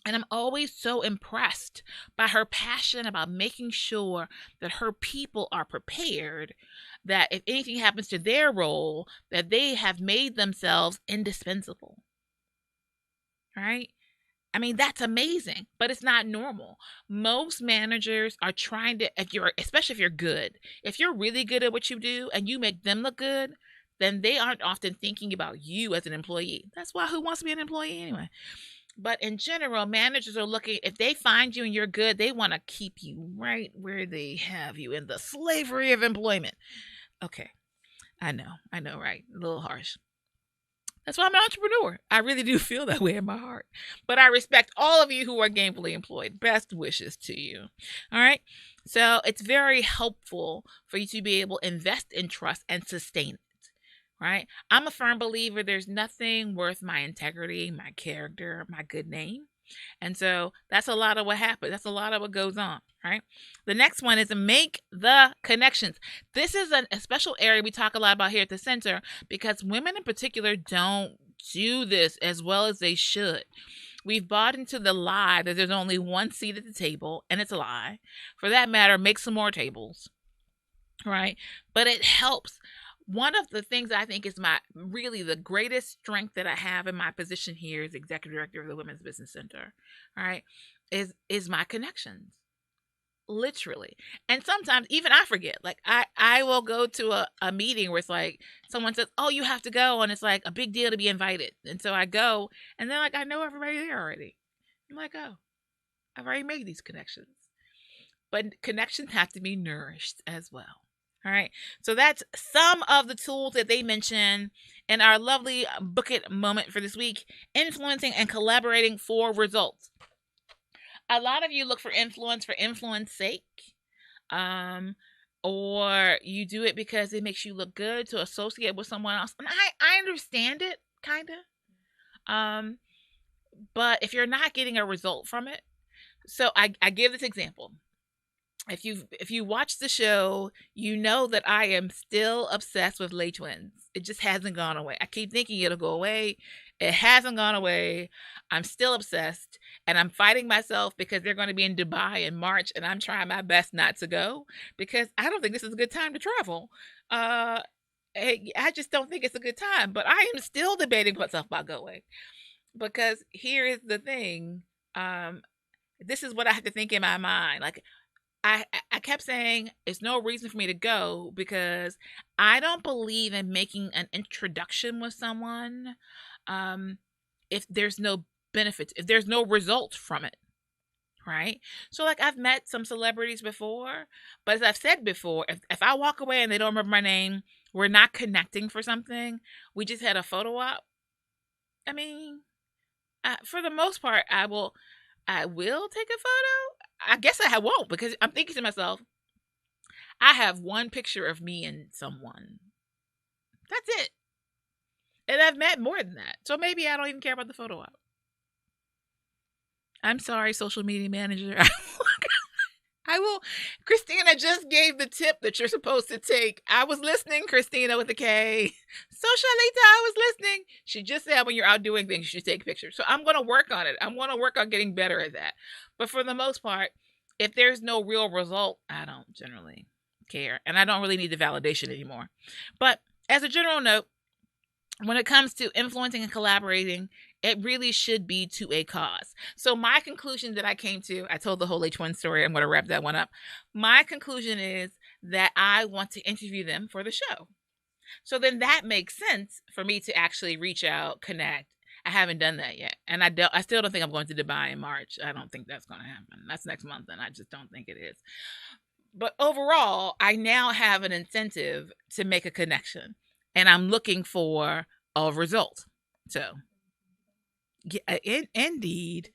And I'm always so impressed by her passion about making sure that her people are prepared, that if anything happens to their role, that they have made themselves indispensable. Right? I mean, that's amazing, but it's not normal. Most managers are trying to, especially if you're good, if you're really good at what you do and you make them look good, then they aren't often thinking about you as an employee. That's why who wants to be an employee anyway? But in general, managers are looking, if they find you and you're good, they want to keep you right where they have you, in the slavery of employment. Okay. I know, right? A little harsh. That's why I'm an entrepreneur. I really do feel that way in my heart. But I respect all of you who are gainfully employed. Best wishes to you. All right. So it's very helpful for you to be able to invest in trust and sustain it. Right? I'm a firm believer there's nothing worth my integrity, my character, my good name. And so that's a lot of what happens. That's a lot of what goes on, right? The next one is to make the connections. This is a special area we talk a lot about here at the center, because women in particular don't do this as well as they should. We've bought into the lie that there's only one seat at the table, and it's a lie. For that matter, make some more tables, right? But it helps. One of the things I think is really the greatest strength that I have in my position here as executive director of the Women's Business Center, all right, is my connections, literally. And sometimes even I forget. Like I will go to a meeting where it's like someone says, "Oh, you have to go," and it's like a big deal to be invited. And so I go, and then like I know everybody there already. I'm like, "Oh, I've already made these connections." But connections have to be nourished as well. All right. So that's some of the tools that they mention in our lovely book it moment for this week: influencing and collaborating for results. A lot of you look for influence sake. Or you do it because it makes you look good to associate with someone else. And I understand it, kind of. But if you're not getting a result from it, so I give this example. If you watch the show, you know that I am still obsessed with Lay Twins. It just hasn't gone away. I keep thinking it'll go away. It hasn't gone away. I'm still obsessed, and I'm fighting myself because they're going to be in Dubai in March, and I'm trying my best not to go because I don't think this is a good time to travel. I just don't think it's a good time, but I am still debating myself about going, because here is the thing. This is what I have to think in my mind. Like, I kept saying it's no reason for me to go because I don't believe in making an introduction with someone if there's no benefits, if there's no results from it, right? So like I've met some celebrities before, but as I've said before, if I walk away and they don't remember my name, we're not connecting for something, we just had a photo op. I mean, for the most part, I will take a photo. I guess I won't, because I'm thinking to myself, I have one picture of me and someone. That's it. And I've met more than that. So maybe I don't even care about the photo op. I'm sorry, social media manager. I will. Christina just gave the tip that you're supposed to take. I was listening, Christina with a K. Socialita, I was listening. She just said when you're out doing things, you should take pictures. So I'm going to work on it. I'm going to work on getting better at that. But for the most part, if there's no real result, I don't generally care. And I don't really need the validation anymore. But as a general note, when it comes to influencing and collaborating, it really should be to a cause. So my conclusion that I came to, I told the whole H1 story. I'm going to wrap that one up. My conclusion is that I want to interview them for the show. So then that makes sense for me to actually reach out, connect. I haven't done that yet. And I still don't think I'm going to Dubai in March. I don't think that's going to happen. That's next month, and I just don't think it is. But overall, I now have an incentive to make a connection, and I'm looking for a result. So, yeah, indeed.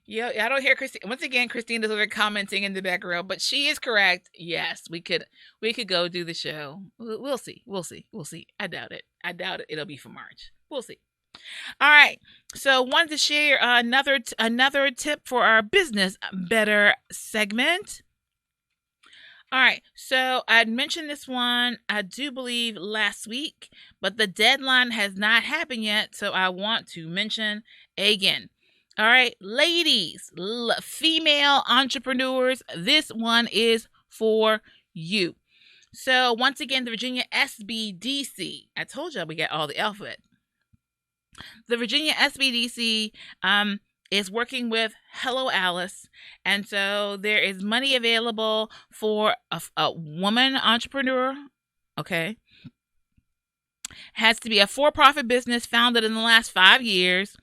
Yeah, I don't hear Christine. Once again, Christina's over commenting in the background, but she is correct. Yes, we could go do the show. We'll see. I doubt it. It'll be for March. We'll see. All right. So wanted to share another tip for our business better segment. All right. So I mentioned this one, I do believe last week, but the deadline has not happened yet. So I want to mention again. All right, ladies, female entrepreneurs, this one is for you. So once again, the Virginia SBDC. I told you we got all the alphabet. The Virginia SBDC is working with Hello Alice, and so there is money available for a woman entrepreneur. Okay, has to be a for-profit business founded in the last 5 years.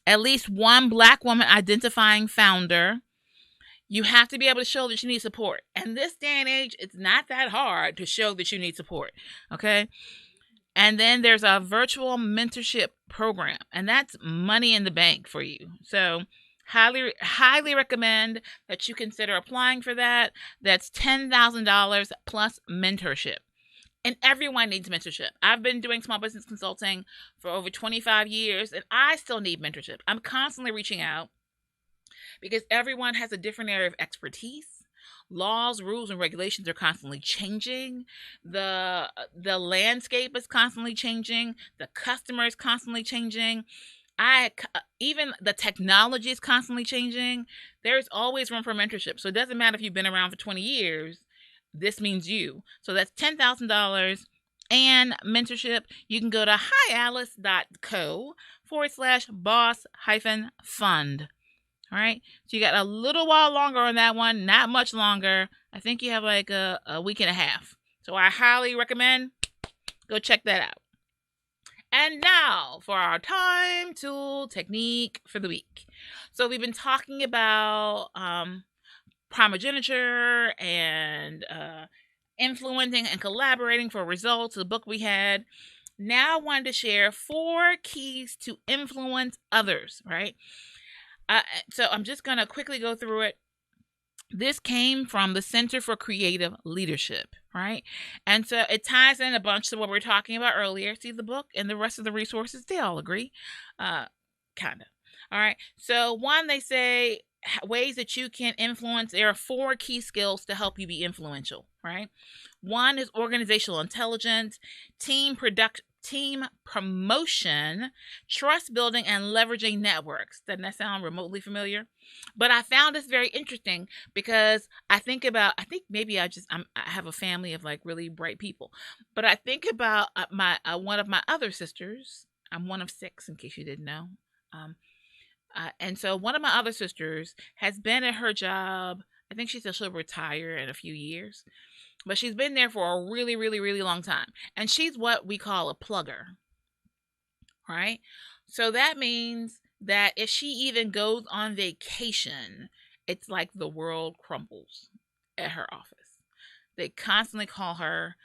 At least one Black woman identifying founder. You have to be able to show that you need support. And this day and age, it's not that hard to show that you need support. Okay. And then there's a virtual mentorship program, and that's money in the bank for you. So highly recommend that you consider applying for that. That's $10,000 plus mentorship. And everyone needs mentorship. I've been doing small business consulting for over 25 years, and I still need mentorship. I'm constantly reaching out because everyone has a different area of expertise. Laws, rules, and regulations are constantly changing. The landscape is constantly changing. The customer is constantly changing. Even the technology is constantly changing. There's always room for mentorship. So it doesn't matter if you've been around for 20 years. This means you. So that's $10,000 and mentorship. You can go to hialice.co/boss-fund. All right. So you got a little while longer on that one, not much longer. I think you have like a week and a half. So I highly recommend go check that out. And now for our time tool technique for the week. So we've been talking about primogeniture and influencing and collaborating for results, the book we had. Now I wanted to share 4 keys to influence others, right? So I'm just going to quickly go through it. This came from the Center for Creative Leadership, right? And so it ties in a bunch to what we were talking about earlier. See, the book and the rest of the resources, they all agree. Kind of. All right. So one, they say ways that you can influence. There are 4 key skills to help you be influential, right? One is organizational intelligence, team promotion, trust building, and leveraging networks. Doesn't that sound remotely familiar? But I found this very interesting because I think maybe I have a family of like really bright people, but I think about one of my other sisters. I'm one of 6, in case you didn't know. And so one of my other sisters has been at her job. I think she said she'll retire in a few years. But she's been there for a really, really, really long time. And she's what we call a plugger, right? So that means that if she even goes on vacation, it's like the world crumbles at her office. They constantly call her.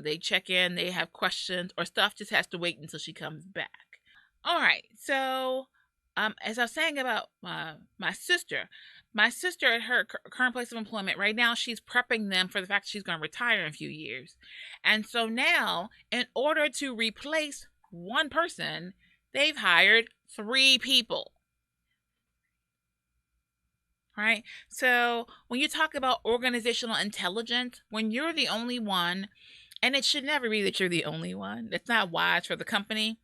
They check in. They have questions, or stuff just has to wait until she comes back. All right. So as I was saying about my sister at her current place of employment, right now she's prepping them for the fact that she's going to retire in a few years. And so now, in order to replace one person, they've hired 3 people. Right? So when you talk about organizational intelligence, when you're the only one, and it should never be that you're the only one, it's not wise for the company.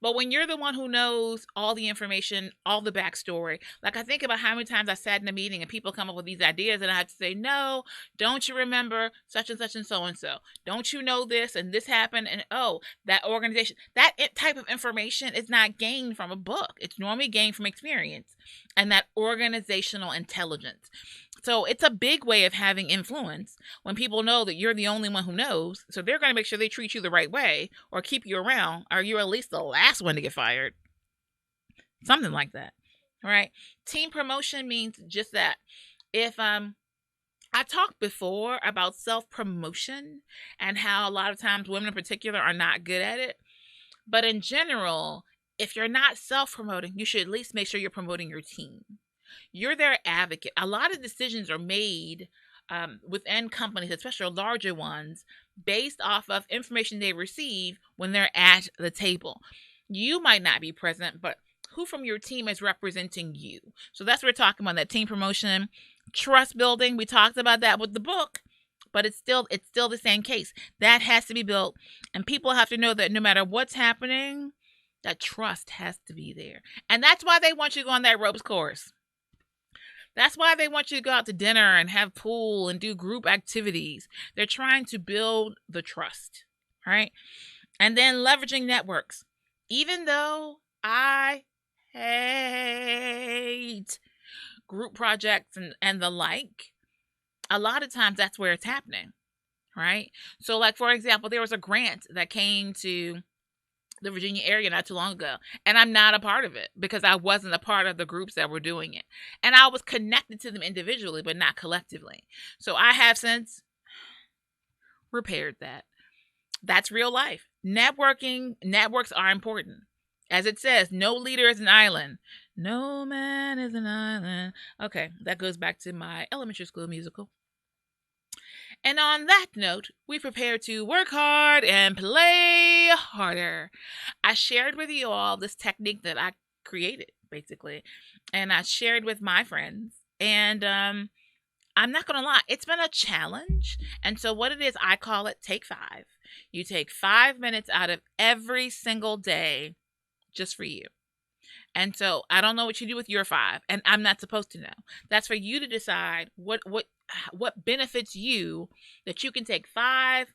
But when you're the one who knows all the information, all the backstory, like I think about how many times I sat in a meeting and people come up with these ideas and I have to say, no, don't you remember such and such and so and so? Don't you know this and this happened? And oh, that organization, that type of information is not gained from a book. It's normally gained from experience and that organizational intelligence. So it's a big way of having influence when people know that you're the only one who knows. So they're going to make sure they treat you the right way or keep you around, or you're at least the last one to get fired. Something like that. All right. Team promotion means just that. If I talked before about self-promotion and how a lot of times women in particular are not good at it. But in general, if you're not self-promoting, you should at least make sure you're promoting your team. You're their advocate. A lot of decisions are made within companies, especially larger ones, based off of information they receive when they're at the table. You might not be present, but who from your team is representing you? So that's what we're talking about, that team promotion, trust building. We talked about that with the book, but it's still the same case. That has to be built, and people have to know that no matter what's happening, that trust has to be there. And that's why they want you to go on that ropes course. That's why they want you to go out to dinner and have pool and do group activities. They're trying to build the trust, right? And then leveraging networks. Even though I hate group projects and the like, a lot of times that's where it's happening, right? So like, for example, there was a grant that came to the Virginia area not too long ago, and I'm not a part of it because I wasn't a part of the groups that were doing it. And I was connected to them individually, but not collectively. So I have since repaired that. That's real life. Networks are important. As it says, no leader is an island. No man is an island. Okay, that goes back to my elementary school musical. And on that note, we prepare to work hard and play harder. I shared with you all this technique that I created, basically, and I shared with my friends. And I'm not going to lie, it's been a challenge. And so what it is, I call it Take 5. You take 5 minutes out of every single day just for you. And so I don't know what you do with your 5, and I'm not supposed to know. That's for you to decide what benefits you, that you can take 5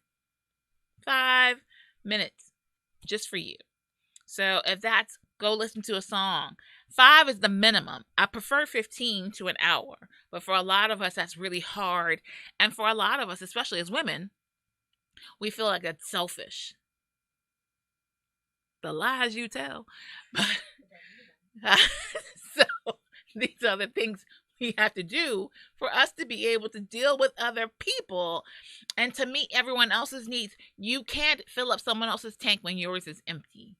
minutes just for you. So if that's go listen to a song, 5 is the minimum. I prefer 15 to an hour, but for a lot of us, that's really hard. And for a lot of us, especially as women, we feel like that's selfish. The lies you tell. So these are the things we have to do for us to be able to deal with other people and to meet everyone else's needs. You can't fill up someone else's tank when yours is empty.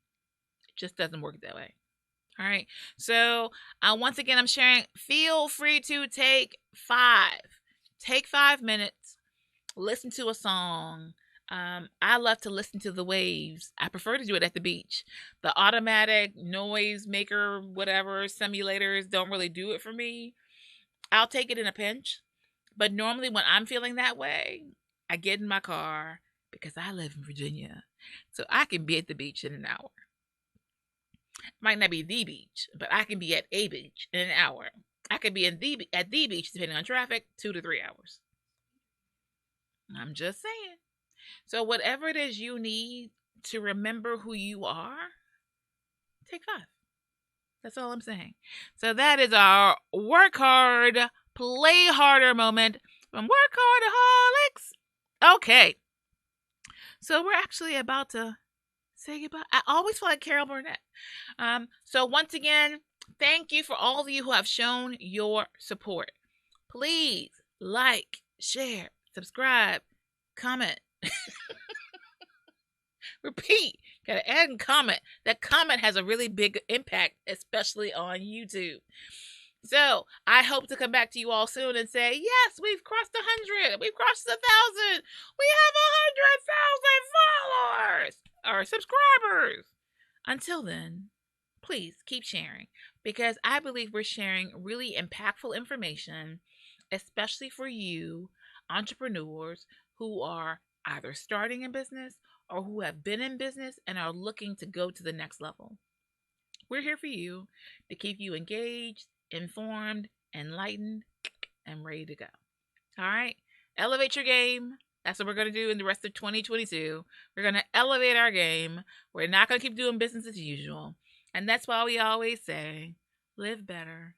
It just doesn't work that way. All right. So once again, I'm sharing. Feel free to take 5. Take 5 minutes. Listen to a song. I love to listen to the waves. I prefer to do it at the beach. The automatic noise maker, whatever, simulators don't really do it for me. I'll take it in a pinch. But normally when I'm feeling that way, I get in my car because I live in Virginia. So I can be at the beach in an hour. Might not be the beach, but I can be at a beach in an hour. I could be at the beach, depending on traffic, 2 to 3 hours. I'm just saying. So whatever it is you need to remember who you are, take 5. That's all I'm saying. So that is our work hard, play harder moment from WorkHARDaholics. Okay. So we're actually about to say goodbye. I always feel like Carol Burnett. So once again, thank you for all of you who have shown your support. Please like, share, subscribe, comment. Repeat. Gotta add and comment. That comment has a really big impact, especially on YouTube. So I hope to come back to you all soon and say, yes, we've crossed 100. We've crossed 1,000. We have 100,000 followers or subscribers. Until then, please keep sharing, because I believe we're sharing really impactful information, especially for you entrepreneurs who are either starting in business or who have been in business and are looking to go to the next level. We're here for you to keep you engaged, informed, enlightened, and ready to go. All right? Elevate your game. That's what we're going to do in the rest of 2022. We're going to elevate our game. We're not going to keep doing business as usual. And that's why we always say, live better,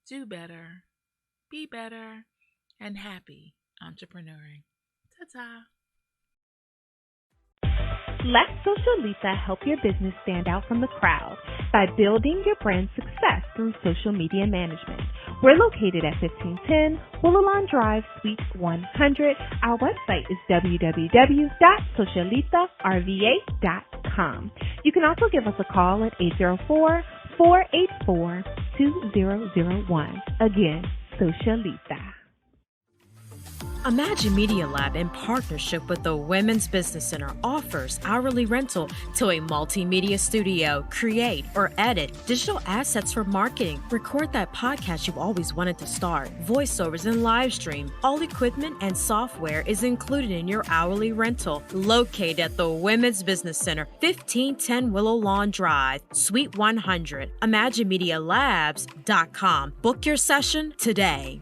do better, be better, and happy entrepreneuring. Ta-ta. Let Socialita help your business stand out from the crowd by building your brand success through social media management. We're located at 1510 Woollalon Drive, Suite 100. Our website is www.socialitarva.com. You can also give us a call at 804-484-2001. Again, Socialita. Imagine Media Lab, in partnership with the Women's Business Center, offers hourly rental to a multimedia studio. Create or edit digital assets for marketing. Record that podcast you've always wanted to start. Voiceovers and live stream. All equipment and software is included in your hourly rental. Located at the Women's Business Center, 1510 Willow Lawn Drive, Suite 100. ImagineMediaLabs.com. Book your session today.